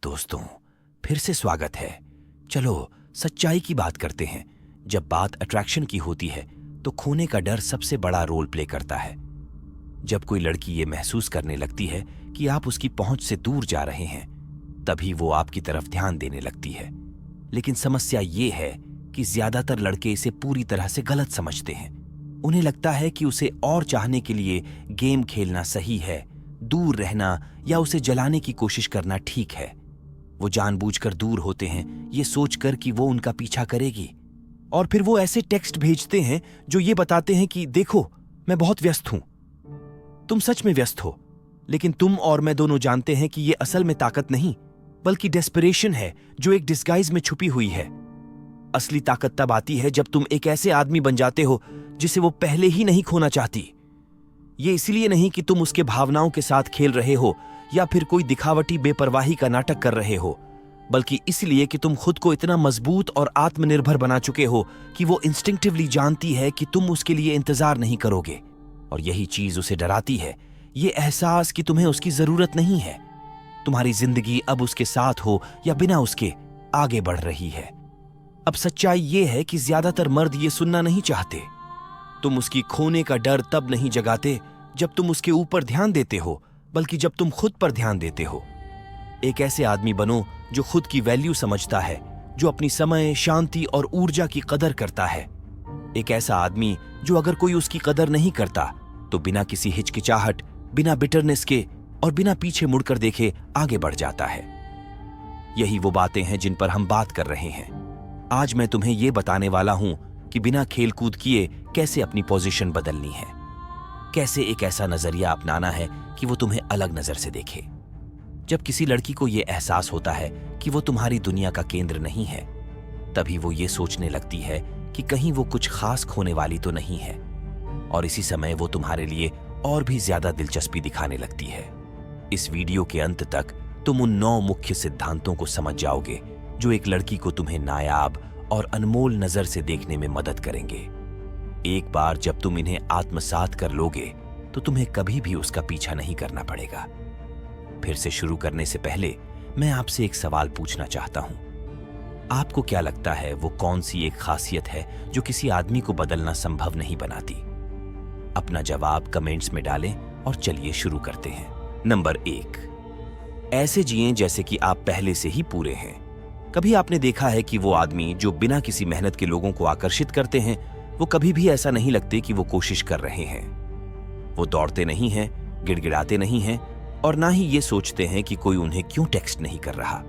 दोस्तों, फिर से स्वागत है। चलो सच्चाई की बात करते हैं। जब बात अट्रैक्शन की होती है तो खोने का डर सबसे बड़ा रोल प्ले करता है। जब कोई लड़की ये महसूस करने लगती है कि आप उसकी पहुंच से दूर जा रहे हैं, तभी वो आपकी तरफ ध्यान देने लगती है। लेकिन समस्या ये है कि ज्यादातर लड़के इसे पूरी तरह से गलत समझते हैं। उन्हें लगता है कि उसे और चाहने के लिए गेम खेलना सही है, दूर रहना या उसे जलाने की कोशिश करना ठीक है। वो जानबूझकर दूर होते हैं ये सोचकर कि वो उनका पीछा करेगी, और फिर वो ऐसे टेक्स्ट भेजते हैं जो ये बताते हैं कि देखो, मैं बहुत व्यस्त हूं। तुम सच में व्यस्त हो, लेकिन तुम और मैं दोनों जानते हैं कि ये असल में ताकत नहीं बल्कि डेस्परेशन है जो एक डिस्गाइज में छुपी हुई है। असली ताकत तब आती है जब तुम एक ऐसे आदमी बन जाते हो जिसे वो पहले ही नहीं खोना चाहती। ये इसलिए नहीं कि तुम उसके भावनाओं के साथ खेल रहे हो या फिर कोई दिखावटी बेपरवाही का नाटक कर रहे हो, बल्कि इसलिए कि तुम खुद को इतना मजबूत और आत्मनिर्भर बना चुके हो कि वो इंस्टिंक्टिवली जानती है कि तुम उसके लिए इंतजार नहीं करोगे। और यही चीज उसे डराती है, ये एहसास कि तुम्हें उसकी जरूरत नहीं है। तुम्हारी जिंदगी अब उसके साथ हो या बिना उसके आगे बढ़ रही है। अब सच्चाई ये है कि ज्यादातर मर्द ये सुनना नहीं चाहते। तुम उसकी खोने का डर तब नहीं जगाते जब तुम उसके ऊपर ध्यान देते हो, बल्कि जब तुम खुद पर ध्यान देते हो। एक ऐसे आदमी बनो जो खुद की वैल्यू समझता है, जो अपनी समय, शांति और ऊर्जा की कदर करता है। एक ऐसा आदमी जो अगर कोई उसकी कदर नहीं करता तो बिना किसी हिचकिचाहट, बिना बिटरनेस के और बिना पीछे मुड़कर देखे आगे बढ़ जाता है। यही वो बातें हैं जिन पर हम बात कर रहे हैं। आज मैं तुम्हें यह बताने वाला हूं कि बिना खेलकूद किए कैसे अपनी पोजीशन बदलनी है, कैसे एक ऐसा नजरिया अपनाना है कि वो तुम्हें अलग नजर से देखे। जब किसी लड़की को यह एहसास होता है कि वो तुम्हारी दुनिया का केंद्र नहीं है, तभी वो ये सोचने लगती है कि कहीं वो कुछ खास खोने वाली तो नहीं है, और इसी समय वो तुम्हारे लिए और भी ज्यादा दिलचस्पी दिखाने लगती है। इस वीडियो के अंत तक तुम उन 9 मुख्य सिद्धांतों को समझ जाओगे जो एक लड़की को तुम्हें नायाब और अनमोल नजर से देखने में मदद करेंगे। एक बार जब तुम इन्हें आत्मसात कर लोगे तो तुम्हें कभी भी उसका पीछा नहीं करना पड़ेगा। फिर से शुरू करने से पहले मैं आपसे एक सवाल पूछना चाहता हूं। आपको क्या लगता है वो कौन सी एक खासियत है जो किसी आदमी को बदलना संभव नहीं बनाती? अपना जवाब कमेंट्स में डालें और चलिए शुरू करते हैं। नंबर 1, ऐसे जिएं जैसे कि आप पहले से ही पूरे हैं। कभी आपने देखा है कि वो आदमी जो बिना किसी मेहनत के लोगों को आकर्षित करते हैं, वो कभी भी ऐसा नहीं लगते कि वो कोशिश कर रहे हैं। वो दौड़ते नहीं हैं, गिड़गिड़ाते नहीं हैं और ना ही ये सोचते हैं कि कोई उन्हें क्यों टेक्स्ट नहीं कर रहा।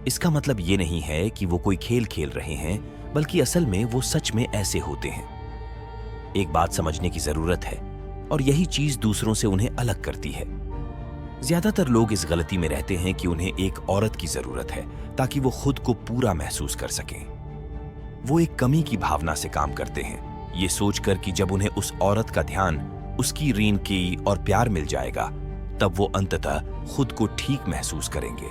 इसका मतलब ये नहीं है कि वो कोई खेल खेल रहे हैं, बल्कि असल में वो सच में ऐसे होते हैं। एक बात समझने की जरूरत है, और यही चीज दूसरों से उन्हें अलग करती है। ज्यादातर लोग इस गलती में रहते हैं कि उन्हें एक औरत की जरूरत है ताकि वो खुद को पूरा महसूस कर सकें। वो एक कमी की भावना से काम करते हैं, ये सोचकर कि जब उन्हें उस औरत का ध्यान, उसकी रीन की और प्यार मिल जाएगा, तब वो अंततः खुद को ठीक महसूस करेंगे।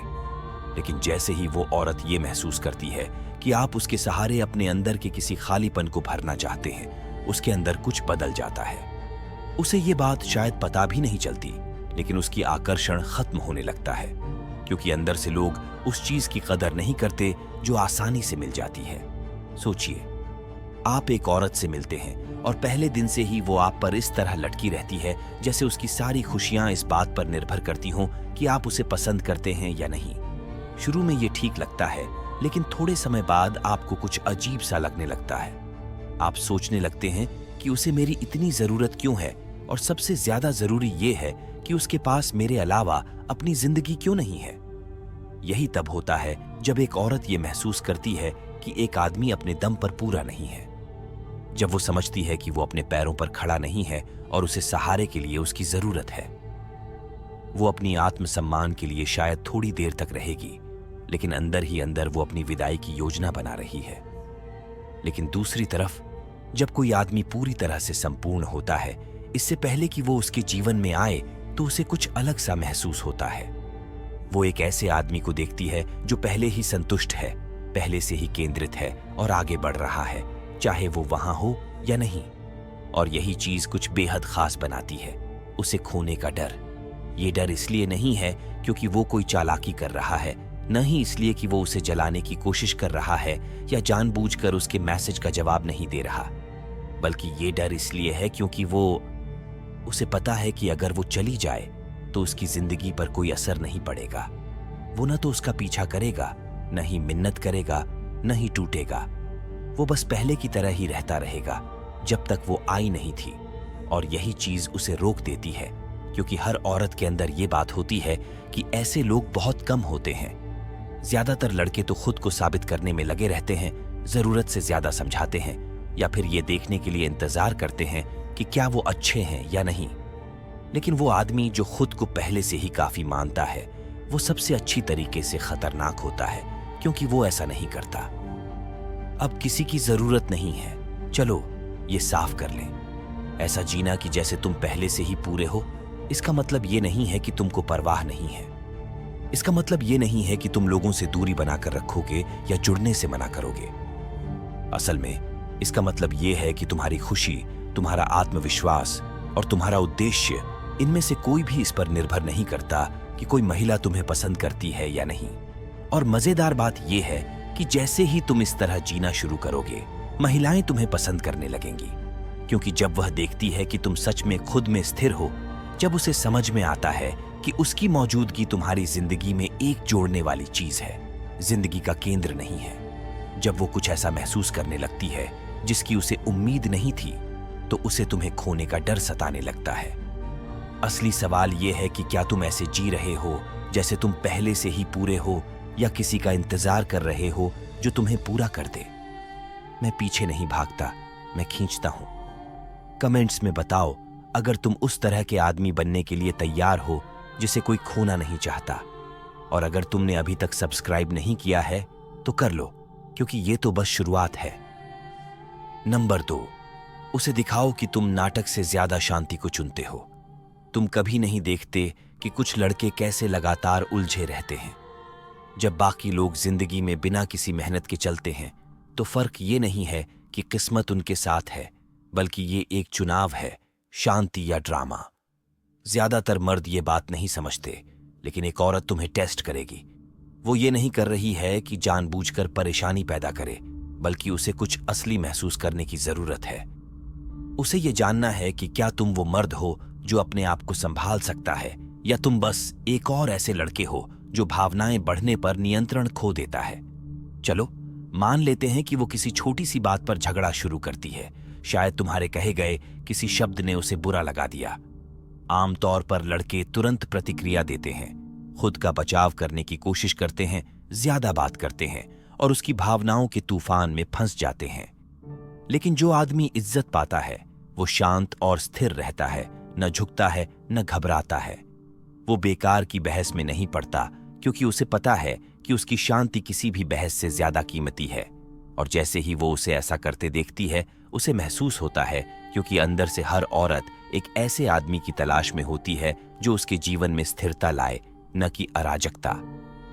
लेकिन जैसे ही वो औरत ये महसूस करती है कि आप उसके सहारे अपने अंदर के किसी खालीपन को भरना चाहते हैं, उसके अंदर कुछ बदल जाता है। उसे ये बात शायद पता भी नहीं चलती, लेकिन उसकी आकर्षण खत्म होने लगता है, क्योंकि अंदर से लोग उस चीज की कदर नहीं करते जो आसानी से मिल जाती है। सोचिए, आप एक औरत से मिलते हैं और पहले दिन से ही वो आप पर इस तरह लटकी रहती है जैसे उसकी सारी खुशियां इस बात पर निर्भर करती हों कि आप उसे पसंद करते हैं या नहीं। शुरू में ये ठीक लगता है, लेकिन थोड़े समय बाद आपको कुछ अजीब सा लगने लगता है। आप सोचने लगते हैं कि उसे मेरी इतनी जरूरत क्यों है, और सबसे ज्यादा जरूरी ये है कि उसके पास मेरे अलावा अपनी जिंदगी क्यों नहीं है। यही तब होता है जब एक औरत ये महसूस करती है कि एक आदमी अपने दम पर पूरा नहीं है। जब वो समझती है कि वो अपने पैरों पर खड़ा नहीं है और उसे सहारे के लिए उसकी जरूरत है। वो अपनी आत्मसम्मान के लिए शायद थोड़ी देर तक रहेगी, लेकिन अंदर ही अंदर वो अपनी विदाई की योजना बना रही है। लेकिन दूसरी तरफ, जब कोई आदमी पूरी तरह से संपूर्ण होता है, इससे पहले कि वो उसके जीवन में आए, तो उसे कुछ अलग सा महसूस होता है। वो एक ऐसे आदमी को देखती है जो पहले ही संतुष्ट है, पहले से ही केंद्रित है और आगे बढ़ रहा है, चाहे वो वहां हो या नहीं। और यही चीज कुछ बेहद खास बनाती है, उसे खोने का डर। ये डर इसलिए नहीं है क्योंकि वो कोई चालाकी कर रहा है, न ही इसलिए कि वो उसे जलाने की कोशिश कर रहा है या जानबूझकर उसके मैसेज का जवाब नहीं दे रहा, बल्कि ये डर इसलिए है क्योंकि उसे पता है कि अगर वो चली जाए तो उसकी जिंदगी पर कोई असर नहीं पड़ेगा। वो न तो उसका पीछा करेगा, न ही मिन्नत करेगा, न ही टूटेगा। वो बस पहले की तरह ही रहता रहेगा जब तक वो आई नहीं थी। और यही चीज उसे रोक देती है, क्योंकि हर औरत के अंदर ये बात होती है कि ऐसे लोग बहुत कम होते हैं। ज्यादातर लड़के तो खुद को साबित करने में लगे रहते हैं, जरूरत से ज्यादा समझाते हैं, या फिर ये देखने के लिए इंतजार करते हैं कि क्या वो अच्छे हैं या नहीं। लेकिन वो आदमी जो खुद को पहले से ही काफी मानता है, वो सबसे अच्छी तरीके से खतरनाक होता है, क्योंकि वो ऐसा नहीं करता। अब किसी की जरूरत नहीं है, चलो ये साफ कर लें। ऐसा जीना कि जैसे तुम पहले से ही पूरे हो, इसका मतलब ये नहीं है कि तुमको परवाह नहीं है। इसका मतलब ये नहीं है कि तुम लोगों से दूरी बनाकर रखोगे या जुड़ने से मना करोगे। असल में इसका मतलब ये है कि तुम्हारी खुशी, तुम्हारा आत्मविश्वास और तुम्हारा उद्देश्य, इनमें से कोई भी इस पर निर्भर नहीं करता कि कोई महिला तुम्हें पसंद करती है या नहीं। और मजेदार बात यह है कि जैसे ही तुम इस तरह जीना शुरू करोगे, महिलाएं तुम्हें पसंद करने लगेंगी, क्योंकि जब वह देखती है कि तुम सच में खुद में स्थिर हो, जब उसे समझ में आता है कि उसकी मौजूदगी तुम्हारी जिंदगी में एक जोड़ने वाली चीज है, जिंदगी का केंद्र नहीं है, जब वो कुछ ऐसा महसूस करने लगती है जिसकी उसे उम्मीद नहीं थी, तो उसे तुम्हें खोने का डर सताने लगता है। असली सवाल यह है कि क्या तुम ऐसे जी रहे हो जैसे तुम पहले से ही पूरे हो, या किसी का इंतजार कर रहे हो जो तुम्हें पूरा कर दे। मैं पीछे नहीं भागता, मैं खींचता हूं। कमेंट्स में बताओ अगर तुम उस तरह के आदमी बनने के लिए तैयार हो जिसे कोई खोना नहीं चाहता। और अगर तुमने अभी तक सब्सक्राइब नहीं किया है तो कर लो, क्योंकि ये तो बस शुरुआत है। नंबर 2, उसे दिखाओ कि तुम नाटक से ज्यादा शांति को चुनते हो। तुम कभी नहीं देखते कि कुछ लड़के कैसे लगातार उलझे रहते हैं। जब बाकी लोग जिंदगी में बिना किसी मेहनत के चलते हैं, तो फर्क ये नहीं है कि किस्मत उनके साथ है, बल्कि ये एक चुनाव है, शांति या ड्रामा। ज्यादातर मर्द ये बात नहीं समझते, लेकिन एक औरत तुम्हें टेस्ट करेगी। वो ये नहीं कर रही है कि जानबूझकर परेशानी पैदा करे, बल्कि उसे कुछ असली महसूस करने की जरूरत है। उसे ये जानना है कि क्या तुम वो मर्द हो जो अपने आप को संभाल सकता है, या तुम बस एक और ऐसे लड़के हो जो भावनाएं बढ़ने पर नियंत्रण खो देता है। चलो मान लेते हैं कि वो किसी छोटी सी बात पर झगड़ा शुरू करती है। शायद तुम्हारे कहे गए किसी शब्द ने उसे बुरा लगा दिया। आमतौर पर लड़के तुरंत प्रतिक्रिया देते हैं, खुद का बचाव करने की कोशिश करते हैं, ज्यादा बात करते हैं और उसकी भावनाओं के तूफान में फंस जाते हैं। लेकिन जो आदमी इज्जत पाता है, वो शांत और स्थिर रहता है, न झुकता है न घबराता है। वो बेकार की बहस में नहीं पड़ता, क्योंकि उसे पता है कि उसकी शांति किसी भी बहस से ज्यादा कीमती है। और जैसे ही वो उसे ऐसा करते देखती है, उसे महसूस होता है, क्योंकि अंदर से हर औरत एक ऐसे आदमी की तलाश में होती है जो उसके जीवन में स्थिरता लाए, न कि अराजकता।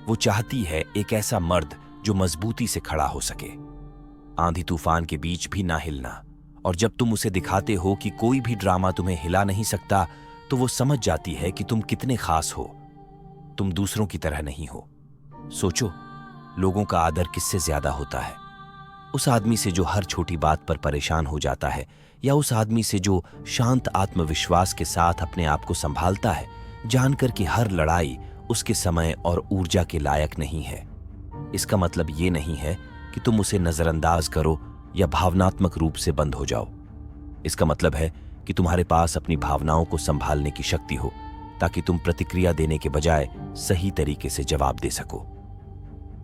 वो चाहती है एक ऐसा मर्द जो मजबूती से खड़ा हो सके, आंधी तूफान के बीच भी ना हिलना। और जब तुम उसे दिखाते हो कि कोई भी ड्रामा तुम्हें हिला नहीं सकता, तो वो समझ जाती है कि तुम कितने खास हो। तुम दूसरों की तरह नहीं हो। सोचो, लोगों का आदर किससे ज्यादा होता है? उस आदमी से जो हर छोटी बात पर परेशान हो जाता है, या उस आदमी से जो शांत आत्मविश्वास के साथ अपने आप को संभालता है, जानकर कि हर लड़ाई उसके समय और ऊर्जा के लायक नहीं है। इसका मतलब ये नहीं है कि तुम उसे नजरअंदाज करो या भावनात्मक रूप से बंद हो जाओ। इसका मतलब है कि तुम्हारे पास अपनी भावनाओं को संभालने की शक्ति हो, ताकि तुम प्रतिक्रिया देने के बजाय सही तरीके से जवाब दे सको।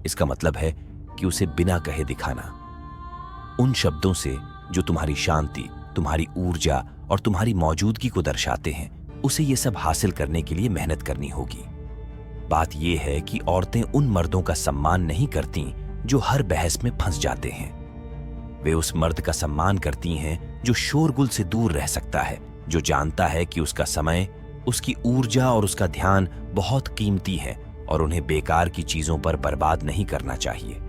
इसका मतलब है कि उसे बिना कहे दिखाना, उन शब्दों से जो तुम्हारी शांति, तुम्हारी ऊर्जा और तुम्हारी मौजूदगी को दर्शाते हैं, उसे ये सब हासिल करने के लिए मेहनत करनी होगी। बात यह है कि औरतें उन मर्दों का सम्मान नहीं करती जो हर बहस में फंस जाते हैं। वे उस मर्द का सम्मान करती हैं जो शोरगुल से दूर रह सकता है, जो जानता है कि उसका समय, उसकी ऊर्जा और उसका ध्यान बहुत कीमती है और उन्हें बेकार की चीजों पर बर्बाद नहीं करना चाहिए।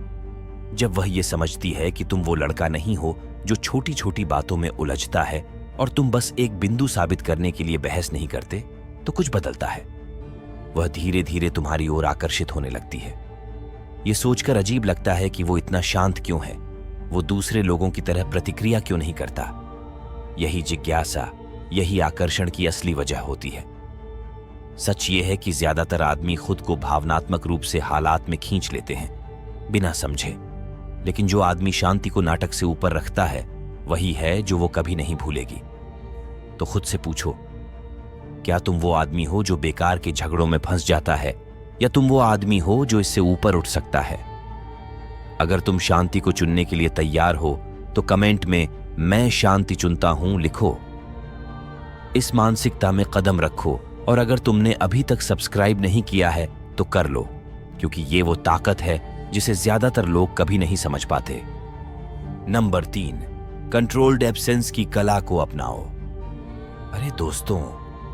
जब वह ये समझती है कि तुम वो लड़का नहीं हो जो छोटी छोटी बातों में उलझता है और तुम बस एक बिंदु साबित करने के लिए बहस नहीं करते, तो कुछ बदलता है। वह धीरे धीरे तुम्हारी ओर आकर्षित होने लगती है। ये सोचकर अजीब लगता है कि वो इतना शांत क्यों है, वो दूसरे लोगों की तरह प्रतिक्रिया क्यों नहीं करता। यही जिज्ञासा, यही आकर्षण की असली वजह होती है। सच ये है कि ज्यादातर आदमी खुद को भावनात्मक रूप से हालात में खींच लेते हैं बिना समझे, लेकिन जो आदमी शांति को नाटक से ऊपर रखता है वही है जो वो कभी नहीं भूलेगी। तो खुद से पूछो, क्या तुम वो आदमी हो जो बेकार के झगड़ों में फंस जाता है, या तुम वो आदमी हो जो इससे ऊपर उठ सकता है? अगर तुम शांति को चुनने के लिए तैयार हो तो कमेंट में मैं शांति चुनता हूं लिखो। इस मानसिकता में कदम रखो, और अगर तुमने अभी तक सब्सक्राइब नहीं किया है तो कर लो, क्योंकि ये वो ताकत है जिसे ज्यादातर लोग कभी नहीं समझ पाते। नंबर 3, कंट्रोल्ड एब्सेंस की कला को अपनाओ। अरे दोस्तों,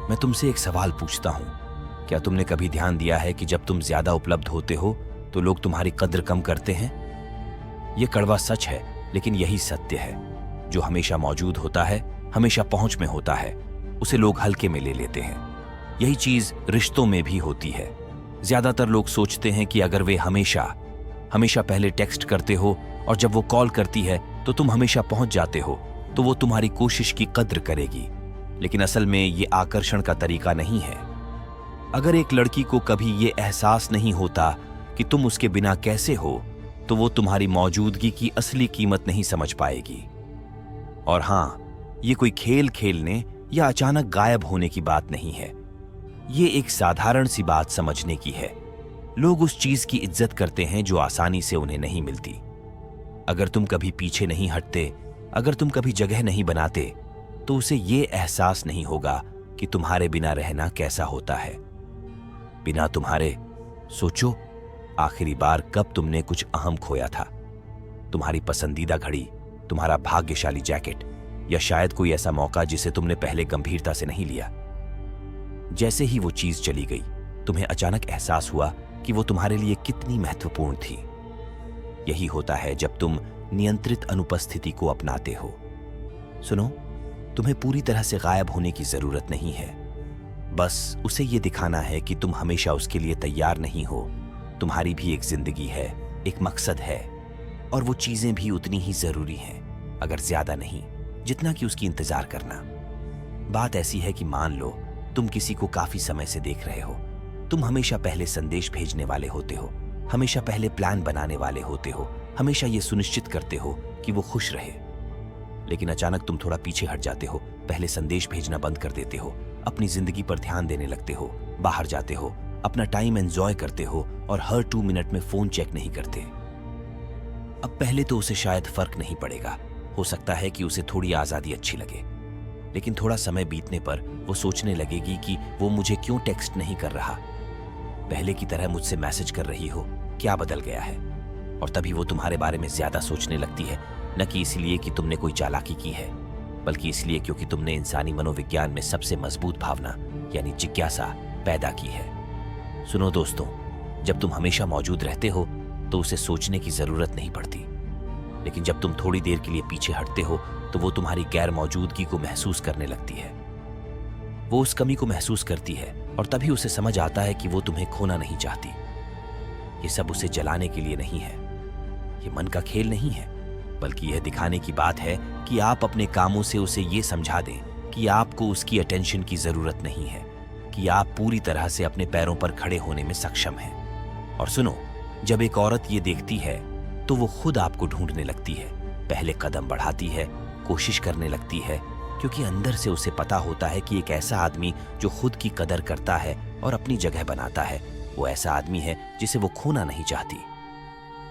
मैं तुमसे एक सवाल पूछता हूं, क्या तुमने कभी ध्यान दिया है कि जब तुम ज्यादा उपलब्ध होते हो तो लोग तुम्हारी कद्र कम करते हैं? यह कड़वा सच है, लेकिन यही सत्य है। जो हमेशा मौजूद होता है, हमेशा पहुंच में होता है, उसे लोग हल्के में ले लेते हैं। यही चीज रिश्तों में भी होती है। ज्यादातर लोग सोचते हैं कि अगर वे हमेशा पहले टेक्स्ट करते हो और जब वो कॉल करती है तो तुम हमेशा पहुंच जाते हो, तो वो तुम्हारी कोशिश की कद्र करेगी। लेकिन असल में ये आकर्षण का तरीका नहीं है। अगर एक लड़की को कभी ये एहसास नहीं होता कि तुम उसके बिना कैसे हो, तो वो तुम्हारी मौजूदगी की असली कीमत नहीं समझ पाएगी। और हां, ये कोई खेल खेलने या अचानक गायब होने की बात नहीं है। ये एक साधारण सी बात समझने की है। लोग उस चीज की इज्जत करते हैं जो आसानी से उन्हें नहीं मिलती। अगर तुम कभी पीछे नहीं हटते, अगर तुम कभी जगह नहीं बनाते, तो उसे ये एहसास नहीं होगा कि तुम्हारे बिना रहना कैसा होता है। बिना तुम्हारे, सोचो आखिरी बार कब तुमने कुछ अहम खोया था? तुम्हारी पसंदीदा घड़ी, तुम्हारा भाग्यशाली जैकेट, या शायद कोई ऐसा मौका जिसे तुमने पहले गंभीरता से नहीं लिया। जैसे ही वो चीज चली गई, तुम्हें अचानक एहसास हुआ कि वो तुम्हारे लिए कितनी महत्वपूर्ण थी। यही होता है जब तुम नियंत्रित अनुपस्थिति को अपनाते हो। सुनो, तुम्हें पूरी तरह से गायब होने की जरूरत नहीं है। बस उसे ये दिखाना है कि तुम हमेशा उसके लिए तैयार नहीं हो। तुम्हारी भी एक जिंदगी है, एक मकसद है, और वो चीजें भी उतनी ही जरूरी हैं, अगर ज्यादा नहीं, जितना कि उसकी इंतजार करना। बात ऐसी है कि मान लो तुम किसी को काफी समय से देख रहे हो। तुम हमेशा पहले संदेश भेजने वाले होते हो, हमेशा पहले प्लान बनाने वाले होते हो, हमेशा ये सुनिश्चित करते हो कि वो खुश रहे। लेकिन अचानक तुम थोड़ा पीछे हट जाते हो, पहले संदेश भेजना बंद कर देते हो, अपनी जिंदगी पर ध्यान देने लगते हो, बाहर जाते हो, अपना टाइम एंजॉय करते हो, और हर 2 मिनट में फोन चेक नहीं करते। अब पहले तो उसे शायद फर्क नहीं पड़ेगा, हो सकता है कि उसे थोड़ी आजादी अच्छी लगे, लेकिन थोड़ा समय बीतने पर वो सोचने लगेगी कि वो मुझे क्यों टेक्स्ट नहीं कर रहा, पहले की तरह मुझसे मैसेज कर रही हो, क्या बदल गया है? और तभी वो तुम्हारे बारे में ज्यादा सोचने लगती है, न कि इसलिए कि तुमने कोई चालाकी की है, बल्कि इसलिए क्योंकि तुमने इंसानी मनोविज्ञान में सबसे मजबूत भावना यानी जिज्ञासा पैदा की है। सुनो दोस्तों, जब तुम हमेशा मौजूद रहते हो तो उसे सोचने की जरूरत नहीं पड़ती, लेकिन जब तुम थोड़ी देर के लिए पीछे हटते हो तो वो तुम्हारी गैर मौजूदगी को महसूस करने लगती है। वो उस कमी को महसूस करती है, और तभी उसे समझ आता है कि वो तुम्हें खोना नहीं चाहती। ये सब उसे जलाने के लिए नहीं है, ये मन का खेल नहीं है, बल्कि यह दिखाने की बात है कि आप अपने कामों से उसे ये समझा दें कि आपको उसकी अटेंशन की जरूरत नहीं है, कि आप पूरी तरह से अपने पैरों पर खड़े होने में सक्षम हैं। और सुनो, जब एक औरत ये देखती है तो वो खुद आपको ढूंढने लगती है, पहले कदम बढ़ाती है, कोशिश करने लगती है, क्योंकि अंदर से उसे पता होता है कि एक ऐसा आदमी जो खुद की कदर करता है और अपनी जगह बनाता है, वो ऐसा आदमी है जिसे वो खोना नहीं चाहती।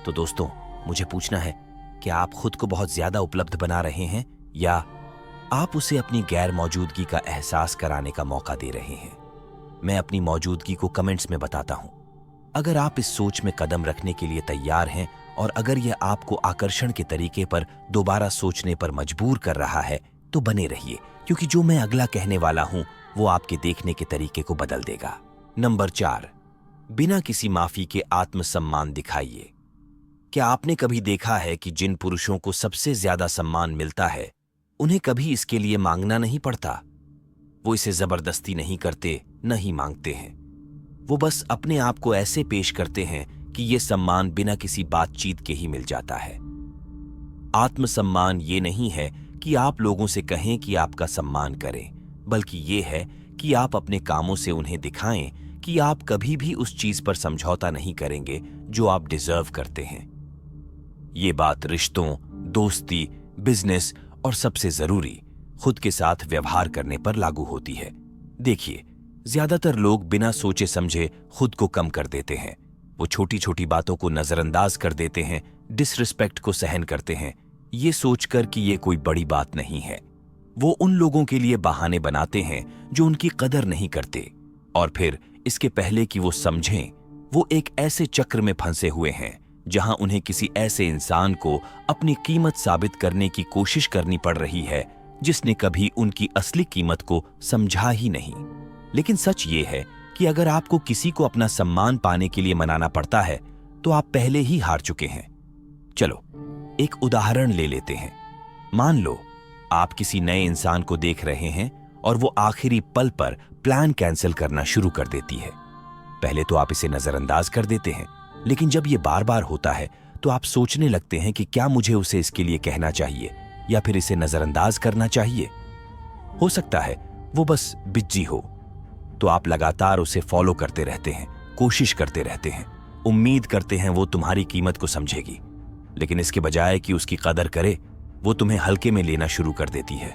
तो दोस्तों, मुझे पूछना है, क्या आप खुद को बहुत ज्यादा उपलब्ध बना रहे हैं, या आप उसे अपनी गैर मौजूदगी का एहसास कराने का मौका दे रहे हैं? मैं अपनी मौजूदगी को कमेंट्स में बताता हूं। अगर आप इस सोच में कदम रखने के लिए तैयार हैं, और अगर यह आपको आकर्षण के तरीके पर दोबारा सोचने पर मजबूर कर रहा है, तो बने रहिए, क्योंकि जो मैं अगला कहने वाला हूं वो आपके देखने के तरीके को बदल देगा। नंबर 4, बिना किसी माफी के आत्मसम्मान दिखाइए। क्या आपने कभी देखा है कि जिन पुरुषों को सबसे ज्यादा सम्मान मिलता है, उन्हें कभी इसके लिए मांगना नहीं पड़ता? वो इसे जबरदस्ती नहीं करते, न ही मांगते हैं। वो बस अपने आप को ऐसे पेश करते हैं कि ये सम्मान बिना किसी बातचीत के ही मिल जाता है। आत्मसम्मान ये नहीं है कि आप लोगों से कहें कि आपका सम्मान करें, बल्कि ये है कि आप अपने कामों से उन्हें दिखाएं कि आप कभी भी उस चीज पर समझौता नहीं करेंगे जो आप डिजर्व करते हैं। ये बात रिश्तों, दोस्ती, बिजनेस और सबसे जरूरी खुद के साथ व्यवहार करने पर लागू होती है। देखिए, ज्यादातर लोग बिना सोचे समझे खुद को कम कर देते हैं। वो छोटी छोटी बातों को नजरअंदाज कर देते हैं, डिसरिस्पेक्ट को सहन करते हैं, ये सोचकर कि ये कोई बड़ी बात नहीं है। वो उन लोगों के लिए बहाने बनाते हैं जो उनकी कदर नहीं करते, और फिर इसके पहले कि वो समझें, वो एक ऐसे चक्र में फंसे हुए हैं जहां उन्हें किसी ऐसे इंसान को अपनी कीमत साबित करने की कोशिश करनी पड़ रही है जिसने कभी उनकी असली कीमत को समझा ही नहीं। लेकिन सच ये है कि अगर आपको किसी को अपना सम्मान पाने के लिए मनाना पड़ता है तो आप पहले ही हार चुके हैं। चलो एक उदाहरण ले लेते हैं। मान लो आप किसी नए इंसान को देख रहे हैं और वो आखिरी पल पर प्लान कैंसिल करना शुरू कर देती है। पहले तो आप इसे नजरअंदाज कर देते हैं, लेकिन जब ये बार बार होता है तो आप सोचने लगते हैं कि क्या मुझे उसे इसके लिए कहना चाहिए या फिर इसे नजरअंदाज करना चाहिए। हो सकता है वो बस बिज्जी हो, तो आप लगातार उसे फॉलो करते रहते हैं, कोशिश करते रहते हैं, उम्मीद करते हैं वो तुम्हारी कीमत को समझेगी। लेकिन इसके बजाय कि उसकी कदर करे, वो तुम्हें हल्के में लेना शुरू कर देती है।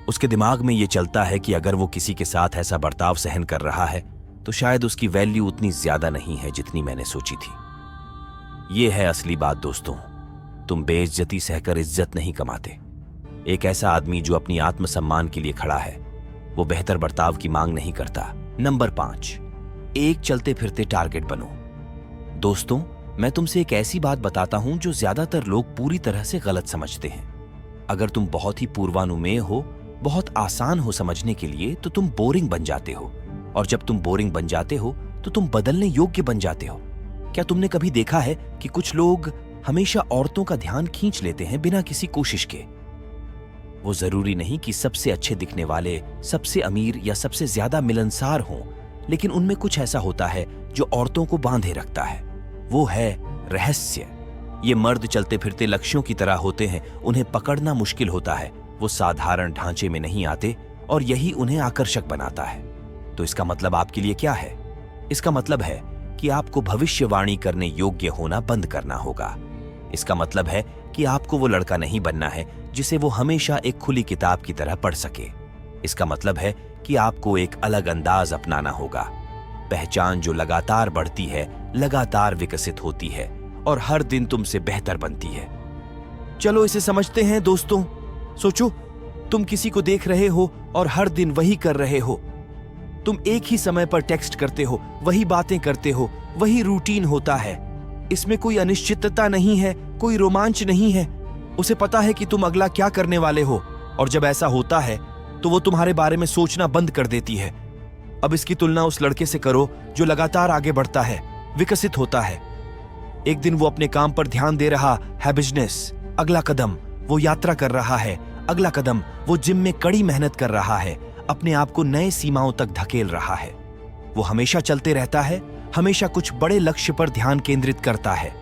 उसके दिमाग में ये चलता है कि अगर वो किसी के साथ ऐसा बर्ताव सहन कर रहा है तो शायद उसकी वैल्यू उतनी ज्यादा नहीं है जितनी मैंने सोची थी। ये है असली बात दोस्तों, तुम बेइज्जती सहकर इज्जत नहीं कमाते। एक ऐसा आदमी जो अपनी आत्मसम्मान के लिए खड़ा है, वो बेहतर बर्ताव की मांग नहीं करता। नंबर 5, एक चलते फिरते टारगेट बनो। दोस्तों, मैं तुमसे एक ऐसी बात बताता हूं जो ज्यादातर लोग पूरी तरह से गलत समझते हैं। अगर तुम बहुत ही पूर्वानुमेय हो, बहुत आसान हो समझने के लिए, तो तुम बोरिंग बन जाते हो, और जब तुम बोरिंग बन जाते हो तो तुम बदलने योग्य बन जाते हो। क्या तुमने कभी देखा है कि कुछ लोग हमेशा औरतों का ध्यान खींच लेते हैं बिना किसी कोशिश के? वो जरूरी नहीं कि सबसे अच्छे दिखने वाले, सबसे अमीर या सबसे ज्यादा मिलनसार हों, लेकिन उनमें कुछ ऐसा होता है जो औरतों को बांधे रखता है। वो है रहस्य। ये मर्द चलते फिरते लक्ष्यों की तरह होते हैं, उन्हें पकड़ना मुश्किल होता है। वो साधारण ढांचे में नहीं आते और यही उन्हें आकर्षक बनाता है। तो इसका मतलब आपके लिए क्या है? इसका मतलब है कि आपको भविष्यवाणी करने योग्य होना बंद करना होगा। इसका मतलब है कि आपको वो लड़का नहीं बनना है जिसे वो हमेशा एक खुली किताब की तरह पढ़ सके। इसका मतलब है कि आपको एक अलग अंदाज अपनाना होगा। पहचान जो लगातार बढ़ती है, लगातार विकसित होती है और हर दिन तुमसे बेहतर बनती है। चलो इसे समझते हैं दोस्तों। सोचो, तुम किसी को देख रहे हो और हर दिन वही कर रहे हो। तुम एक ही समय पर टेक्स्ट करते हो, वही बातें करते हो, वही रूटीन होता है। इसमें कोई अनिश्चितता नहीं है, कोई रोमांच नहीं है। उसे पता है कि तुम अगला क्या करने वाले हो, और जब ऐसा होता है तो वो तुम्हारे बारे में सोचना बंद कर देती है। अब इसकी तुलना उस लड़के से करो जो लगातार आगे बढ़ता है, विकसित होता है। एक दिन वो अपने काम पर ध्यान दे रहा है, बिजनेस। अगला कदम वो यात्रा कर रहा है। अगला कदम वो जिम में कड़ी मेहनत कर रहा है, अपने आप को नए सीमाओं तक धकेल रहा है। वो हमेशा चलते रहता है, हमेशा कुछ बड़े लक्ष्य पर ध्यान केंद्रित करता है।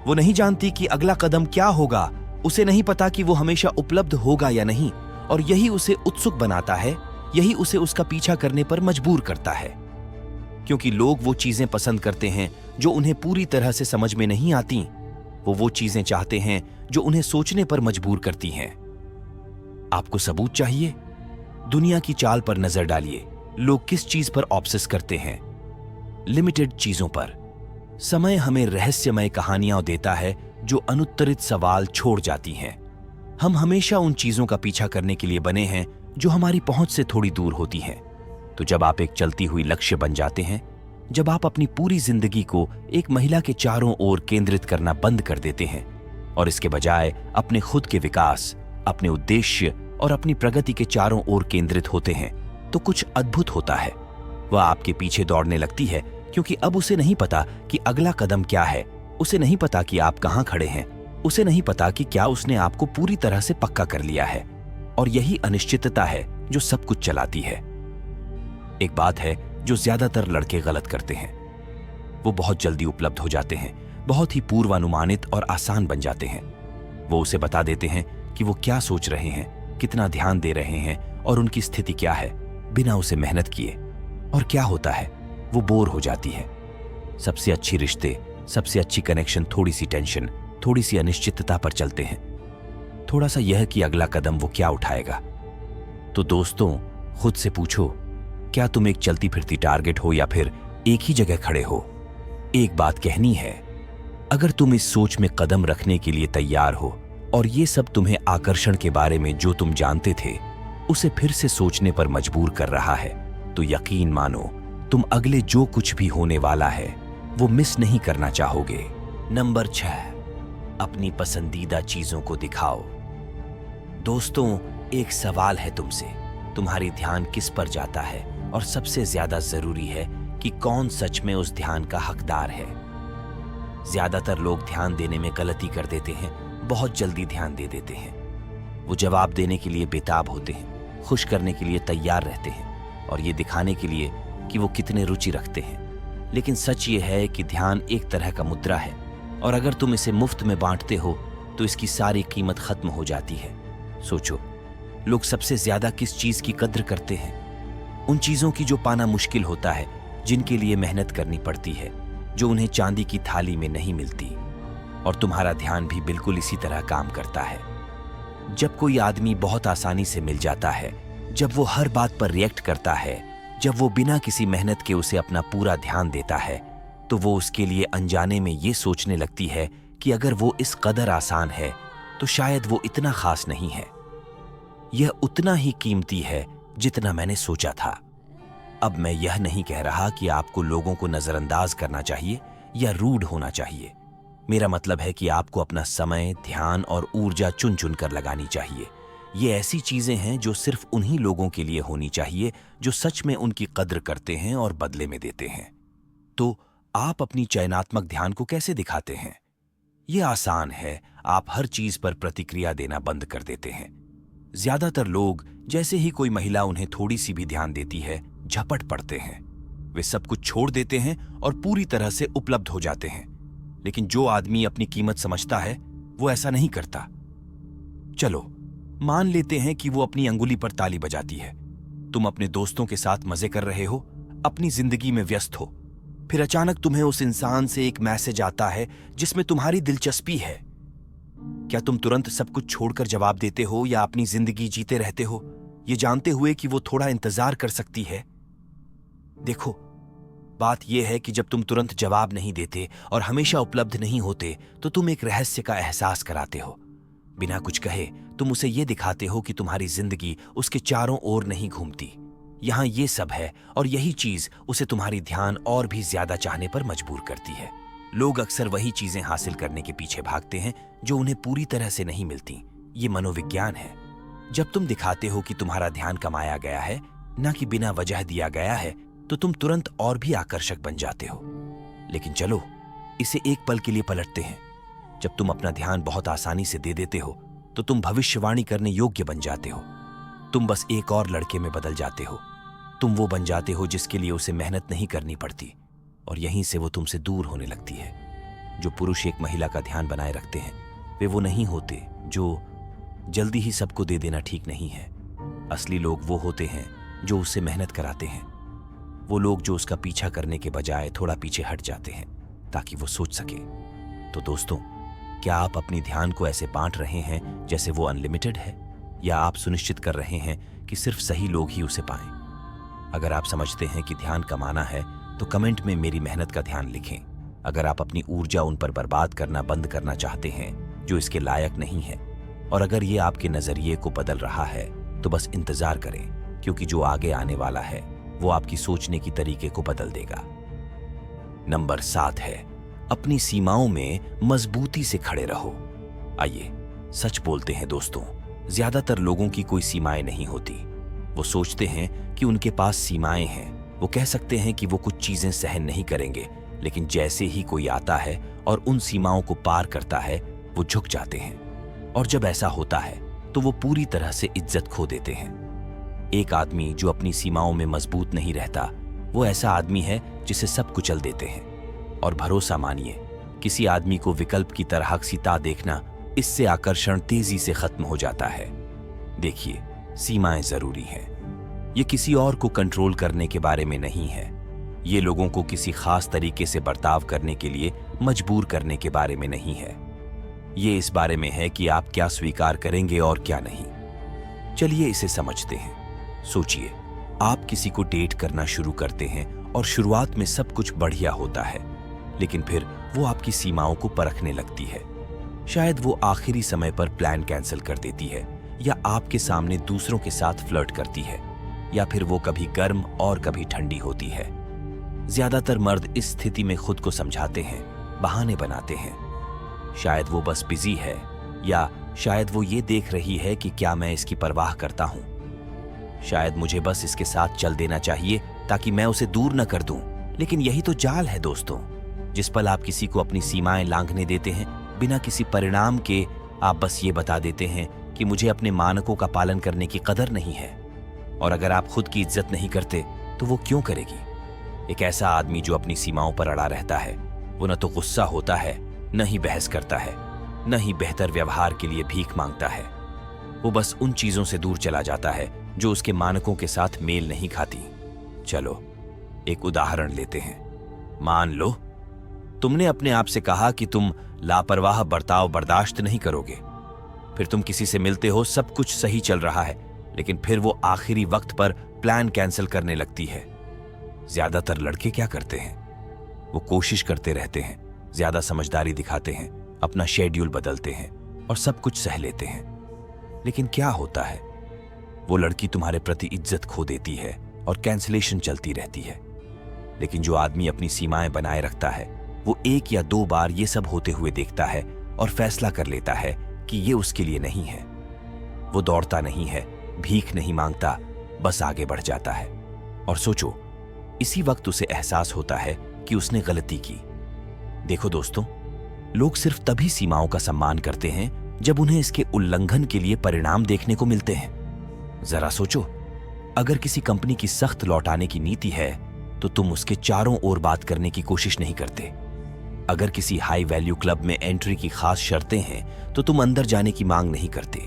वो नहीं जानती कि अगला कदम क्या होगा, उसे नहीं पता कि वो हमेशा उपलब्ध होगा या नहीं, और यही उसे उत्सुक बनाता है, यही उसे उसका पीछा करने पर मजबूर करता है। क्योंकि लोग वो चीजें पसंद करते हैं जो उन्हें पूरी तरह से समझ में नहीं आती। वो चीजें चाहते हैं जो उन्हें सोचने पर मजबूर करती हैं। आपको सबूत चाहिए? दुनिया की चाल पर नजर डालिए। लोग किस चीज पर ऑब्सेस करते हैं? लिमिटेड चीजों पर। समय हमें रहस्यमय कहानियां देता है जो अनुत्तरित सवाल छोड़ जाती हैं। हम हमेशा उन चीजों का पीछा करने के लिए बने हैं जो हमारी पहुंच से थोड़ी दूर होती हैं। तो जब आप एक चलती हुई लक्ष्य बन जाते हैं, जब आप अपनी पूरी जिंदगी को एक महिला के चारों ओर केंद्रित करना बंद कर देते हैं और इसके बजाय अपने खुद के विकास, अपने उद्देश्य और अपनी प्रगति के चारों ओर केंद्रित होते हैं, तो कुछ अद्भुत होता है। वह आपके पीछे दौड़ने लगती है क्योंकि अब उसे नहीं पता कि अगला कदम क्या है। उसे नहीं पता कि आप कहां खड़े हैं। उसे नहीं पता कि क्या उसने आपको पूरी तरह से पक्का कर लिया है। और यही अनिश्चितता है जो सब कुछ चलाती है। एक बात है जो ज्यादातर लड़के गलत करते हैं। वो बहुत जल्दी उपलब्ध हो जाते हैं, बहुत ही पूर्वानुमानित और आसान बन जाते हैं। वो उसे बता देते हैं कि वो क्या सोच रहे हैं, कितना ध्यान दे रहे हैं और उनकी स्थिति क्या है, बिना उसे मेहनत किए। और क्या होता है, वो बोर हो जाती है। सबसे अच्छी रिश्ते, सबसे अच्छी कनेक्शन थोड़ी सी टेंशन, थोड़ी सी अनिश्चितता पर चलते हैं। थोड़ा सा यह कि अगला कदम वो क्या उठाएगा। तो दोस्तों, खुद से पूछो, क्या तुम एक चलती फिरती टारगेट हो या फिर एक ही जगह खड़े हो? एक बात कहनी है, अगर तुम इस सोच में कदम रखने के लिए तैयार हो और ये सब तुम्हें आकर्षण के बारे में जो तुम जानते थे उसे फिर से सोचने पर मजबूर कर रहा है, तो यकीन मानो तुम अगले जो कुछ भी होने वाला है वो मिस नहीं करना चाहोगे। नंबर 6, अपनी पसंदीदा चीजों को दिखाओ। दोस्तों, एक सवाल है तुमसे, तुम्हारी ध्यान किस पर जाता है? और सबसे ज्यादा जरूरी है कि कौन सच में उस ध्यान का हकदार है। ज्यादातर लोग ध्यान देने में गलती कर देते हैं, बहुत जल्दी ध्यान दे देते हैं। वो जवाब देने के लिए बेताब होते हैं, खुश करने के लिए तैयार रहते हैं और ये दिखाने के लिए कि वो कितने रुचि रखते हैं। लेकिन सच ये है कि ध्यान एक तरह का मुद्रा है और अगर तुम इसे मुफ्त में बांटते हो तो इसकी सारी कीमत खत्म हो जाती है। सोचो, लोग सबसे ज्यादा किस चीज की कद्र करते हैं? उन चीजों की जो पाना मुश्किल होता है, जिनके लिए मेहनत करनी पड़ती है, जो उन्हें चांदी की थाली में नहीं मिलती। और तुम्हारा ध्यान भी बिल्कुल इसी तरह काम करता है। जब कोई आदमी बहुत आसानी से मिल जाता है, जब वो हर बात पर रिएक्ट करता है, जब वो बिना किसी मेहनत के उसे अपना पूरा ध्यान देता है, तो वो उसके लिए अनजाने में ये सोचने लगती है कि अगर वो इस कदर आसान है तो शायद वो इतना खास नहीं है। यह उतना ही कीमती है जितना मैंने सोचा था। अब मैं यह नहीं कह रहा कि आपको लोगों को नजरअंदाज करना चाहिए या रूड होना चाहिए। मेरा मतलब है कि आपको अपना समय, ध्यान और ऊर्जा चुन चुन कर लगानी चाहिए। ये ऐसी चीजें हैं जो सिर्फ उन्हीं लोगों के लिए होनी चाहिए जो सच में उनकी कद्र करते हैं और बदले में देते हैं। तो आप अपनी चयनात्मक ध्यान को कैसे दिखाते हैं? यह आसान है, आप हर चीज पर प्रतिक्रिया देना बंद कर देते हैं। ज्यादातर लोग, जैसे ही कोई महिला उन्हें थोड़ी सी भी ध्यान देती है, झपट पड़ते हैं। वे सब कुछ छोड़ देते हैं और पूरी तरह से उपलब्ध हो जाते हैं। लेकिन जो आदमी अपनी कीमत समझता है वो ऐसा नहीं करता। चलो मान लेते हैं कि वो अपनी अंगुली पर ताली बजाती है। तुम अपने दोस्तों के साथ मजे कर रहे हो, अपनी जिंदगी में व्यस्त हो। फिर अचानक तुम्हें उस इंसान से एक मैसेज आता है जिसमें तुम्हारी दिलचस्पी है। क्या तुम तुरंत सब कुछ छोड़कर जवाब देते हो या अपनी जिंदगी जीते रहते हो, ये जानते हुए कि वो थोड़ा इंतजार कर सकती है? देखो, बात यह है कि जब तुम तुरंत जवाब नहीं देते और हमेशा उपलब्ध नहीं होते तो तुम एक रहस्य का एहसास कराते हो। बिना कुछ कहे तुम उसे यह दिखाते हो कि तुम्हारी जिंदगी उसके चारों ओर नहीं घूमती। यहां ये सब है और यही चीज उसे तुम्हारी ध्यान और भी ज्यादा चाहने पर मजबूर करती है। लोग अक्सर वही चीजें हासिल करने के पीछे भागते हैं जो उन्हें पूरी तरह से नहीं मिलती। ये मनोविज्ञान है। जब तुम दिखाते हो कि तुम्हारा ध्यान कमाया गया है, ना कि बिना वजह दिया गया है, तो तुम तुरंत और भी आकर्षक बन जाते हो। लेकिन चलो इसे एक पल के लिए पलटते हैं। जब तुम अपना ध्यान बहुत आसानी से दे देते हो तो तुम भविष्यवाणी करने योग्य बन जाते हो। तुम बस एक और लड़के में बदल जाते हो। तुम वो बन जाते हो जिसके लिए उसे मेहनत नहीं करनी पड़ती और यहीं से वो तुमसे दूर होने लगती है। जो पुरुष एक महिला का ध्यान बनाए रखते हैं वे वो नहीं होते जो जल्दी ही सबको दे देना ठीक नहीं है। असली लोग वो होते हैं जो उससे मेहनत कराते हैं। वो लोग जो उसका पीछा करने के बजाय थोड़ा पीछे हट जाते हैं ताकि वो सोच सके। तो दोस्तों, क्या आप अपनी ध्यान को ऐसे बांट रहे हैं जैसे वो अनलिमिटेड है, या आप सुनिश्चित कर रहे हैं कि सिर्फ सही लोग ही उसे पाएं? अगर आप समझते हैं कि ध्यान कमाना है तो कमेंट में मेरी मेहनत का ध्यान लिखें। अगर आप अपनी ऊर्जा उन पर बर्बाद करना बंद करना चाहते हैं जो इसके लायक नहीं है, और अगर ये आपके नजरिए को बदल रहा है, तो बस इंतजार करें, क्योंकि जो आगे आने वाला है वो आपकी सोचने की तरीके को बदल देगा। नंबर 7 है, अपनी सीमाओं में मजबूती से खड़े रहो। आइए सच बोलते हैं दोस्तों, ज्यादातर लोगों की कोई सीमाएं नहीं होती। वो सोचते हैं कि उनके पास सीमाएं हैं। वो कह सकते हैं कि वो कुछ चीजें सहन नहीं करेंगे, लेकिन जैसे ही कोई आता है और उन सीमाओं को पार करता है, वो झुक जाते हैं। और जब ऐसा होता है तो वो पूरी तरह से इज्जत खो देते हैं। एक आदमी जो अपनी सीमाओं में मजबूत नहीं रहता, वो ऐसा आदमी है जिसे सब कुचल देते हैं। और भरोसा मानिए, किसी आदमी को विकल्प की तरह सीता देखना, इससे आकर्षण तेजी से खत्म हो जाता है। देखिए, सीमाएं जरूरी हैं। ये किसी और को कंट्रोल करने के बारे में नहीं है। ये लोगों को किसी खास तरीके से बर्ताव करने के लिए मजबूर करने के बारे में नहीं है। ये इस बारे में है कि आप क्या स्वीकार करेंगे और क्या नहीं। चलिए इसे समझते हैं। सोचिए, आप किसी को डेट करना शुरू करते हैं और शुरुआत में सब कुछ बढ़िया होता है, लेकिन फिर वो आपकी सीमाओं को परखने लगती है। शायद वो आखिरी समय पर प्लान कैंसिल कर देती है, या आपके सामने दूसरों के साथ फ्लर्ट करती है, या फिर वो कभी गर्म और कभी ठंडी होती है। ज्यादातर मर्द इस स्थिति में खुद को समझाते हैं, बहाने बनाते हैं। शायद वो बस बिजी है, या शायद वो ये देख रही है कि क्या मैं इसकी परवाह करता हूं। शायद मुझे बस इसके साथ चल देना चाहिए ताकि मैं उसे दूर न कर दूं। लेकिन यही तो जाल है दोस्तों। जिस पल आप किसी को अपनी सीमाएं लांघने देते हैं बिना किसी परिणाम के, आप बस ये बता देते हैं कि मुझे अपने मानकों का पालन करने की कदर नहीं है। और अगर आप खुद की इज्जत नहीं करते तो वो क्यों करेगी? एक ऐसा आदमी जो अपनी सीमाओं पर अड़ा रहता है, वो न तो गुस्सा होता है, न ही बहस करता है, न ही बेहतर व्यवहार के लिए भीख मांगता है। वो बस उन चीजों से दूर चला जाता है जो उसके मानकों के साथ मेल नहीं खाती। चलो एक उदाहरण लेते हैं। मान लो तुमने अपने आप से कहा कि तुम लापरवाह बर्ताव बर्दाश्त नहीं करोगे। फिर तुम किसी से मिलते हो, सब कुछ सही चल रहा है, लेकिन फिर वो आखिरी वक्त पर प्लान कैंसिल करने लगती है। ज्यादातर लड़के क्या करते हैं? वो कोशिश करते रहते हैं, ज्यादा समझदारी दिखाते हैं, अपना शेड्यूल बदलते हैं और सब कुछ सह लेते हैं। लेकिन क्या होता है? वो लड़की तुम्हारे प्रति इज्जत खो देती है और कैंसिलेशन चलती रहती है। लेकिन जो आदमी अपनी सीमाएं बनाए रखता है, वो 1 या 2 बार ये सब होते हुए देखता है और फैसला कर लेता है कि ये उसके लिए नहीं है। वो दौड़ता नहीं है, भीख नहीं मांगता, बस आगे बढ़ जाता है। और सोचो, इसी वक्त उसे एहसास होता है कि उसने गलती की। देखो दोस्तों, लोग सिर्फ तभी सीमाओं का सम्मान करते हैं जब उन्हें इसके उल्लंघन के लिए परिणाम देखने को मिलते हैं। जरा सोचो, अगर किसी कंपनी की सख्त लौटाने की नीति है तो तुम उसके चारों ओर बात करने की कोशिश नहीं करते। अगर किसी हाई वैल्यू क्लब में एंट्री की खास शर्तें हैं तो तुम अंदर जाने की मांग नहीं करते।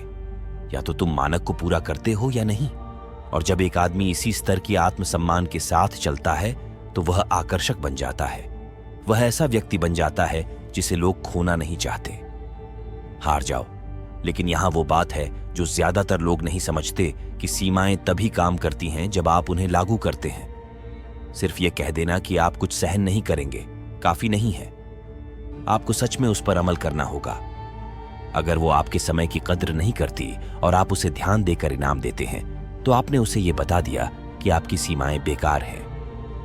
या तो तुम मानक को पूरा करते हो या नहीं। और जब एक आदमी इसी स्तर की आत्मसम्मान के साथ चलता है तो वह आकर्षक बन जाता है। वह ऐसा व्यक्ति बन जाता है जिसे लोग खोना नहीं चाहते। हार जाओ, लेकिन यहां वो बात है जो ज्यादातर लोग नहीं समझते कि सीमाएं तभी काम करती हैं जब आप उन्हें लागू करते हैं। सिर्फ ये कह देना कि आप कुछ सहन नहीं करेंगे काफी नहीं है। आपको सच में उस पर अमल करना होगा। अगर वो आपके समय की कद्र नहीं करती और आप उसे ध्यान देकर इनाम देते हैं तो आपने उसे ये बता दिया कि आपकी सीमाएं बेकार हैं।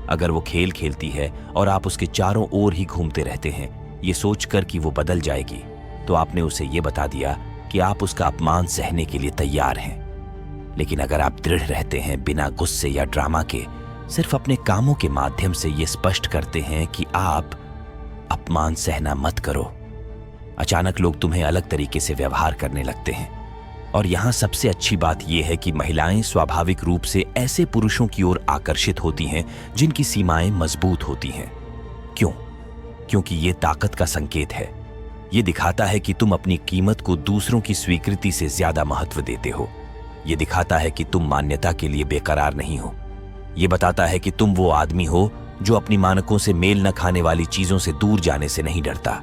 अगर वो खेल खेलती है और आप उसके चारों ओर ही घूमते रहते हैं ये सोचकर कि वो बदल जाएगी, तो आपने उसे ये बता दिया कि आप उसका अपमान सहने के लिए तैयार हैं। लेकिन अगर आप दृढ़ रहते हैं, बिना गुस्से या ड्रामा के, सिर्फ अपने कामों के माध्यम से ये स्पष्ट करते हैं कि आप अपमान सहना मत करो, अचानक लोग तुम्हें अलग तरीके से व्यवहार करने लगते हैं। और यहां सबसे अच्छी बात यह है कि महिलाएं स्वाभाविक रूप से ऐसे पुरुषों की ओर आकर्षित होती हैं जिनकी सीमाएं मजबूत होती हैं। क्यों? क्योंकि ये ताकत का संकेत है। ये दिखाता है कि तुम अपनी कीमत को दूसरों की स्वीकृति से ज्यादा महत्व देते हो। ये दिखाता है कि तुम मान्यता के लिए बेकरार नहीं हो। ये बताता है कि तुम वो आदमी हो जो अपनी मानकों से मेल न खाने वाली चीजों से दूर जाने से नहीं डरता।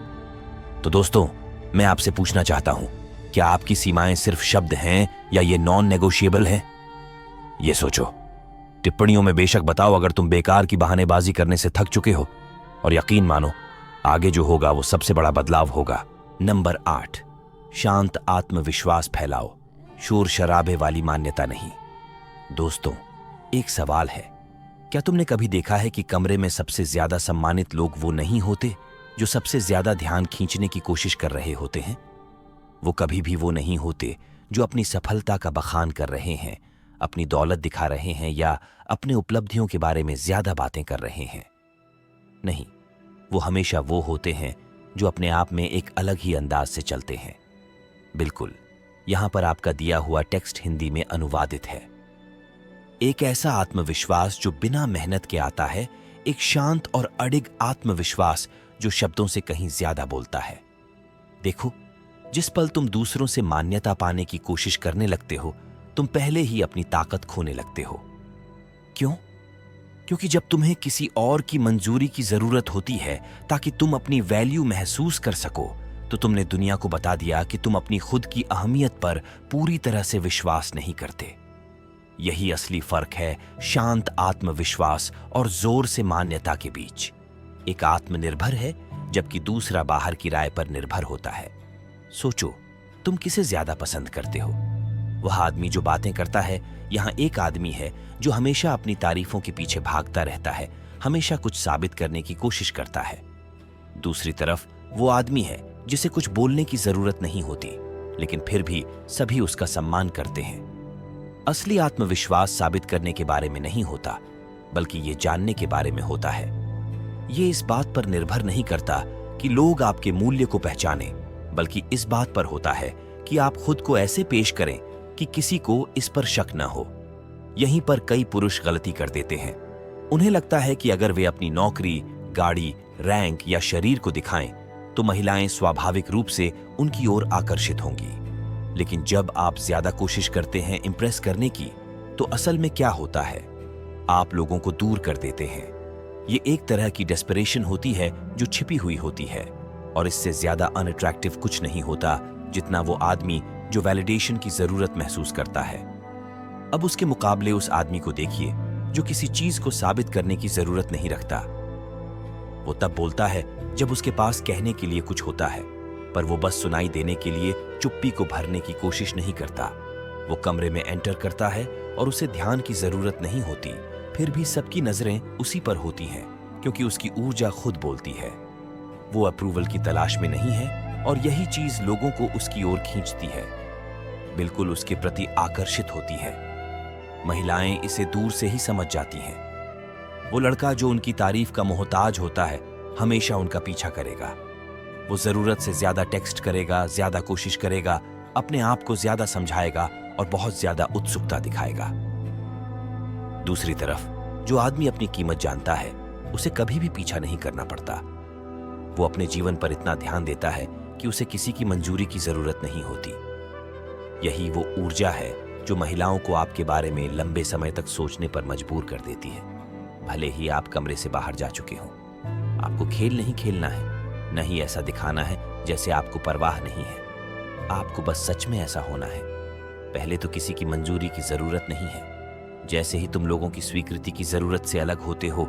तो दोस्तों, मैं आपसे पूछना चाहता हूं, क्या आपकी सीमाएं सिर्फ शब्द हैं या ये नॉन नेगोशिएबल हैं? ये सोचो। टिप्पणियों में बेशक बताओ अगर तुम बेकार की बहानेबाजी करने से थक चुके हो, और यकीन मानो आगे जो होगा वो सबसे बड़ा बदलाव होगा। नंबर 8, शांत आत्मविश्वास फैलाओ, शोर शराबे वाली मान्यता नहीं। दोस्तों, एक सवाल है, क्या तुमने कभी देखा है कि कमरे में सबसे ज्यादा सम्मानित लोग वो नहीं होते जो सबसे ज्यादा ध्यान खींचने की कोशिश कर रहे होते हैं? वो कभी भी वो नहीं होते जो अपनी सफलता का बखान कर रहे हैं, अपनी दौलत दिखा रहे हैं या अपने उपलब्धियों के बारे में ज्यादा बातें कर रहे हैं। नहीं, वो हमेशा वो होते हैं जो अपने आप में एक अलग ही अंदाज से चलते हैं। बिल्कुल, यहां पर आपका दिया हुआ टेक्स्ट हिंदी में अनुवादित है। एक ऐसा आत्मविश्वास जो बिना मेहनत के आता है, एक शांत और अडिग आत्मविश्वास जो शब्दों से कहीं ज्यादा बोलता है। देखो, जिस पल तुम दूसरों से मान्यता पाने की कोशिश करने लगते हो, तुम पहले ही अपनी ताकत खोने लगते हो। क्यों? क्योंकि जब तुम्हें किसी और की मंजूरी की जरूरत होती है ताकि तुम अपनी वैल्यू महसूस कर सको, तो तुमने दुनिया को बता दिया कि तुम अपनी खुद की अहमियत पर पूरी तरह से विश्वास नहीं करते। यही असली फर्क है शांत आत्मविश्वास और जोर से मान्यता के बीच। एक आत्मनिर्भर है जबकि दूसरा बाहर की राय पर निर्भर होता है। सोचो, तुम किसे ज्यादा पसंद करते हो? वह आदमी जो बातें करता है, यहाँ एक आदमी है जो हमेशा अपनी तारीफों के पीछे भागता रहता है, हमेशा कुछ साबित करने की कोशिश करता है। दूसरी तरफ वो आदमी है जिसे कुछ बोलने की जरूरत नहीं होती, लेकिन फिर भी सभी उसका सम्मान करते हैं। असली आत्मविश्वास साबित करने के बारे में नहीं होता, बल्कि ये जानने के बारे में होता है। ये इस बात पर निर्भर नहीं करता कि लोग आपके मूल्य को पहचाने, बल्कि इस बात पर होता है कि आप खुद को ऐसे पेश करें कि किसी को इस पर शक न हो। यहीं पर कई पुरुष गलती कर देते हैं। उन्हें लगता है कि अगर वे अपनी नौकरी, गाड़ी, रैंक या शरीर को दिखाएं, तो महिलाएं स्वाभाविक रूप से उनकी ओर आकर्षित होंगी। लेकिन जब आप ज्यादा कोशिश करते हैं इम्प्रेस करने की, तो असल में क्या होता है? आप लोगों को दूर कर देते हैं। ये एक तरह की डेस्परेशन होती है जो छिपी हुई होती है, और इससे ज्यादा अनअट्रैक्टिव कुछ नहीं होता जितना वो आदमी जो वैलिडेशन की जरूरत महसूस करता है। अब उसके मुकाबले उस आदमी को देखिए जो किसी चीज को साबित करने की जरूरत नहीं रखता। वो तब बोलता है जब उसके पास कहने के लिए कुछ होता है, पर वो बस सुनाई देने के लिए चुप्पी को भरने की कोशिश नहीं करता। वो कमरे में एंटर करता है और उसे ध्यान की जरूरत नहीं होती, फिर भी सबकी नजरें उसी पर होती हैं क्योंकि उसकी ऊर्जा खुद बोलती है। वो अप्रूवल की तलाश में नहीं है और यही चीज लोगों को उसकी ओर खींचती है, बिल्कुल उसके प्रति आकर्षित होती है। महिलाएं इसे दूर से ही समझ जाती हैं। वो लड़का जो उनकी तारीफ का मोहताज होता है हमेशा उनका पीछा करेगा। वो जरूरत से ज्यादा टेक्स्ट करेगा, ज्यादा कोशिश करेगा, अपने आप को ज्यादा समझाएगा और बहुत ज्यादा उत्सुकता दिखाएगा। दूसरी तरफ जो आदमी अपनी कीमत जानता है, उसे कभी भी पीछा नहीं करना पड़ता। वो अपने जीवन पर इतना ध्यान देता है कि उसे किसी की मंजूरी की जरूरत नहीं होती। यही वो ऊर्जा है जो महिलाओं को आपके बारे में लंबे समय तक सोचने पर मजबूर कर देती है, भले ही आप कमरे से बाहर जा चुके हों। आपको खेल नहीं खेलना है, न ही ऐसा दिखाना है जैसे आपको परवाह नहीं है। आपको बस सच में ऐसा होना है। पहले तो किसी की मंजूरी की जरूरत नहीं है। जैसे ही तुम लोगों की स्वीकृति की जरूरत से अलग होते हो,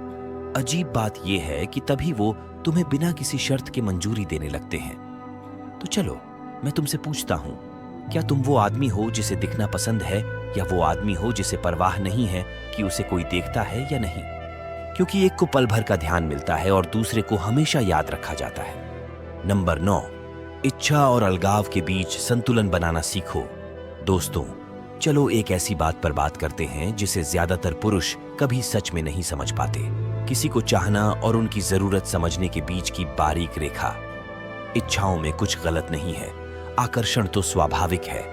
अजीब बात यह है कि तभी वो तुम्हें बिना किसी शर्त के मंजूरी देने लगते हैं। तो चलो, मैं तुमसे पूछता हूं, क्या तुम वो आदमी हो जिसे दिखना पसंद है, या वो आदमी हो जिसे परवाह नहीं है कि उसे कोई देखता है या नहीं? क्योंकि एक को पल भर का ध्यान मिलता है और दूसरे को हमेशा याद रखा जाता है। नंबर 9, इच्छा और अलगाव के बीच संतुलन बनाना सीखो। दोस्तों, चलो एक ऐसी बात पर बात करते हैं जिसे ज्यादातर पुरुष कभी सच में नहीं समझ पाते। किसी को चाहना और उनकी जरूरत समझने के बीच की बारीक रेखा। इच्छाओं में कुछ गलत नहीं है, आकर्षण तो स्वाभाविक है।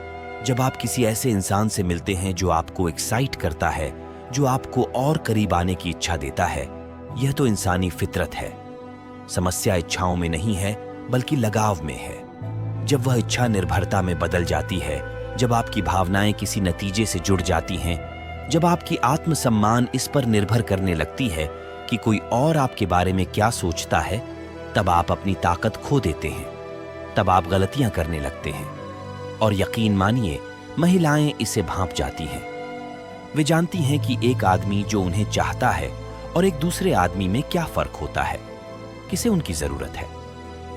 जब आप किसी ऐसे इंसान से मिलते हैं जो आपको एक्साइट करता है, जो आपको और करीब आने की इच्छा देता है, यह तो इंसानी फितरत है। समस्या इच्छाओं में नहीं है, बल्कि लगाव में है। जब वह इच्छा निर्भरता में बदल जाती है, जब आपकी भावनाएं किसी नतीजे से जुड़ जाती हैं, जब आपकी आत्मसम्मान इस पर निर्भर करने लगती है कि कोई और आपके बारे में क्या सोचता है, तब आप अपनी ताकत खो देते हैं। तब आप गलतियां करने लगते हैं। और यकीन मानिए, महिलाएं इसे भांप जाती हैं। वे जानती हैं कि एक आदमी जो उन्हें चाहता है और एक दूसरे आदमी में क्या फर्क होता है, किसे उनकी जरूरत है।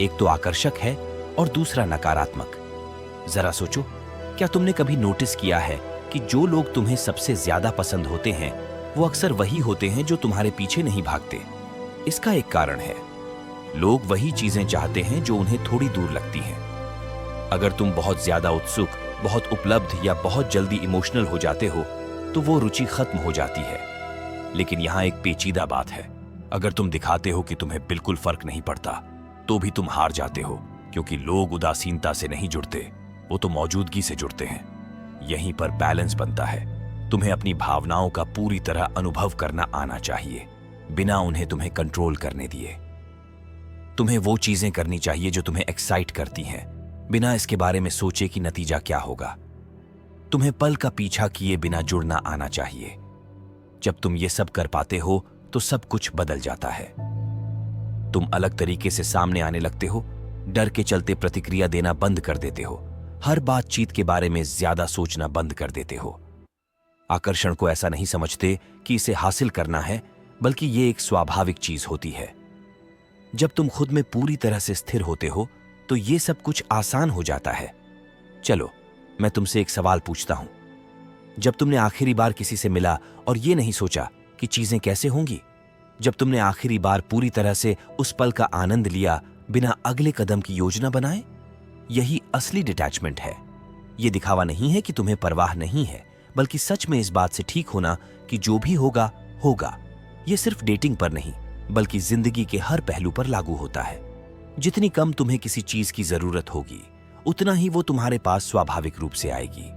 एक तो आकर्षक है और दूसरा नकारात्मक। जरा सोचो, क्या तुमने कभी नोटिस किया है कि जो लोग तुम्हें सबसे ज्यादा पसंद होते हैं, वो अक्सर वही होते हैं जो तुम्हारे पीछे नहीं भागते? इसका एक कारण है, लोग वही चीजें चाहते हैं जो उन्हें थोड़ी दूर लगती हैं। अगर तुम बहुत ज्यादा उत्सुक, बहुत उपलब्ध या बहुत जल्दी इमोशनल हो जाते हो, तो वो रुचि खत्म हो जाती है। लेकिन यहाँ एक पेचीदा बात है, अगर तुम दिखाते हो कि तुम्हें बिल्कुल फर्क नहीं पड़ता, तो भी तुम हार जाते हो, क्योंकि लोग उदासीनता से नहीं जुड़ते, वो तो मौजूदगी से जुड़ते हैं। यहीं पर बैलेंस बनता है। तुम्हें अपनी भावनाओं का पूरी तरह अनुभव करना आना चाहिए। बिना उन्हें तुम्हें कंट्रोल करने दिए। तुम्हें वो चीजें करनी चाहिए जो तुम्हें एक्साइट करती हैं, बिना इसके बारे में सोचे कि नतीजा क्या होगा। तुम्हें पल का पीछा किए बिना जुड़ना आना चाहिए। जब तुम ये सब कर पाते हो तो सब कुछ बदल जाता है। तुम अलग तरीके से सामने आने लगते हो, डर के चलते प्रतिक्रिया देना बंद कर देते हो, हर बातचीत के बारे में ज्यादा सोचना बंद कर देते हो। आकर्षण को ऐसा नहीं समझते कि इसे हासिल करना है, बल्कि ये एक स्वाभाविक चीज होती है। जब तुम खुद में पूरी तरह से स्थिर होते हो तो ये सब कुछ आसान हो जाता है। चलो, मैं तुमसे एक सवाल पूछता हूं। जब तुमने आखिरी बार किसी से मिला और ये नहीं सोचा कि चीजें कैसे होंगी, जब तुमने आखिरी बार पूरी तरह से उस पल का आनंद लिया बिना अगले कदम की योजना बनाए, यही असली डिटैचमेंट है। ये दिखावा नहीं है कि तुम्हें परवाह नहीं है, बल्कि सच में इस बात से ठीक होना कि जो भी होगा होगा। ये सिर्फ डेटिंग पर नहीं, बल्कि जिंदगी के हर पहलू पर लागू होता है। जितनी कम तुम्हें किसी चीज की जरूरत होगी, उतना ही वो तुम्हारे पास स्वाभाविक रूप से आएगी।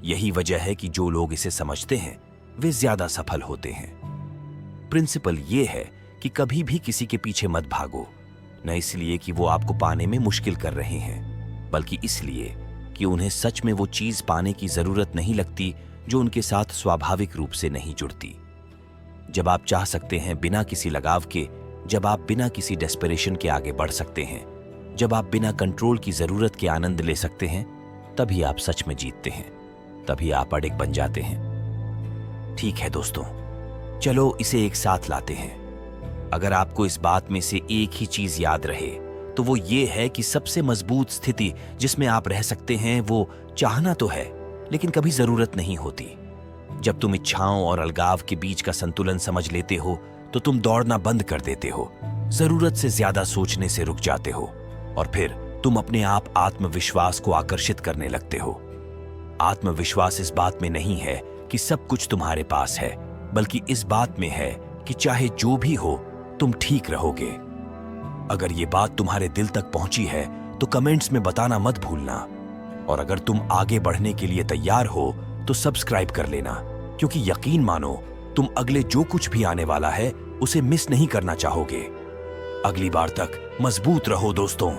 यही वजह है कि जो लोग इसे समझते हैं वे ज्यादा सफल होते हैं। प्रिंसिपल ये है कि कभी भी किसी के पीछे मत भागो, न इसलिए कि वो आपको पाने में मुश्किल कर रहे हैं, बल्कि इसलिए कि उन्हें सच में वो चीज पाने की जरूरत नहीं लगती जो उनके साथ स्वाभाविक रूप से नहीं जुड़ती। जब आप चाह सकते हैं बिना किसी लगाव के, जब आप बिना किसी डेस्परेशन के आगे बढ़ सकते हैं, जब आप बिना कंट्रोल की जरूरत के आनंद ले सकते हैं, तभी आप सच में जीतते हैं, तभी आप अडिग बन जाते हैं। ठीक है दोस्तों, चलो इसे एक साथ लाते हैं। अगर आपको इस बात में से एक ही चीज याद रहे तो वो ये है कि सबसे मजबूत स्थिति जिसमें आप रह सकते हैं वो चाहना तो है, लेकिन कभी जरूरत नहीं होती। जब तुम इच्छाओं और अलगाव के बीच का संतुलन समझ लेते हो तो तुम दौड़ना बंद कर देते हो, जरूरत से ज्यादा सोचने से रुक जाते हो, और फिर तुम अपने आप आत्मविश्वास को आकर्षित करने लगते हो। आत्मविश्वास इस बात में नहीं है कि सब कुछ तुम्हारे पास है, बल्कि इस बात में है कि चाहे जो भी हो तुम ठीक रहोगे। अगर ये बात तुम्हारे दिल तक पहुंची है तो कमेंट्स में बताना मत भूलना, और अगर तुम आगे बढ़ने के लिए तैयार हो तो सब्सक्राइब कर लेना, क्योंकि यकीन मानो तुम अगले जो कुछ भी आने वाला है उसे मिस नहीं करना चाहोगे। अगली बार तक मजबूत रहो दोस्तों।